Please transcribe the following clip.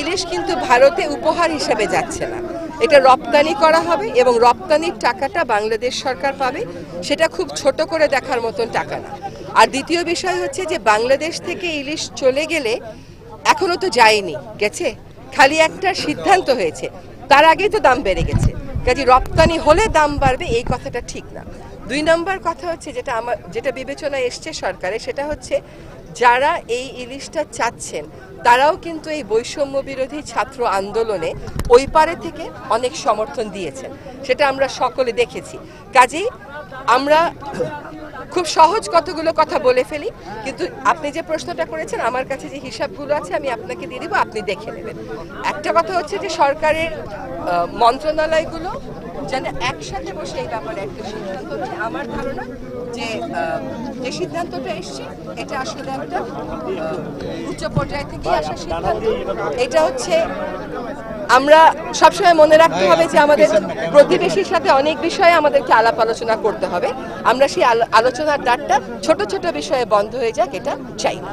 ইলিশ কিন্তু ভারতে উপহার হিসেবে যাচ্ছে না, এটা রপ্তানি করা হবে এবং রপ্তানির টাকাটা বাংলাদেশ সরকার পাবে। সেটা খুব ছোট করে দেখার মতন টাকা না। আর দ্বিতীয় বিষয় হচ্ছে যে বাংলাদেশ থেকে ইলিশ চলে গেলে এখনো তো যায়নি, গেছে, খালি একটা সিদ্ধান্ত হয়েছে, তার আগেই তো দাম বেড়ে গেছে। কাজে রপ্তানি হলে দাম বাড়বে এই কথাটা ঠিক না। 2 নম্বর কথা হচ্ছে যেটা বিবেচনায় এসছে সরকারে, সেটা হচ্ছে যারা এই ইলিশটা চাচ্ছেন তারাও কিন্তু এই বৈষম্য বিরোধী ছাত্র আন্দোলনে ওই পারে থেকে অনেক সমর্থন দিয়েছেন, সেটা আমরা সকলে দেখেছি। কাজেই আমরা খুব সহজ কতগুলো কথা বলে ফেলি, কিন্তু আপনি যে প্রশ্নটা করেছেন আমার কাছে যে হিসাবগুলো আছে আমি আপনাকে দিয়ে দিব, আপনি দেখে নেবেন। একটা কথা হচ্ছে যে সরকারের মন্ত্রণালয়গুলো যেন একসাথে বসে এই ব্যাপারে একটা সিদ্ধান্ত নেয়। আমার ধারণা যে যে সিদ্ধান্তটা এসছে এটা আসলে একটা উচ্চ পর্যায় থেকে আসা সিদ্ধান্ত। এটা হচ্ছে আমরা সবসময় মনে রাখতে হবে যে আমাদের প্রতিবেশীর সাথে অনেক বিষয়ে আমাদেরকে আলাপ আলোচনা করতে হবে। আমরা সেই আলোচনার দ্বারটা ছোট ছোট বিষয়ে বন্ধ হয়ে যাক এটা চাই না।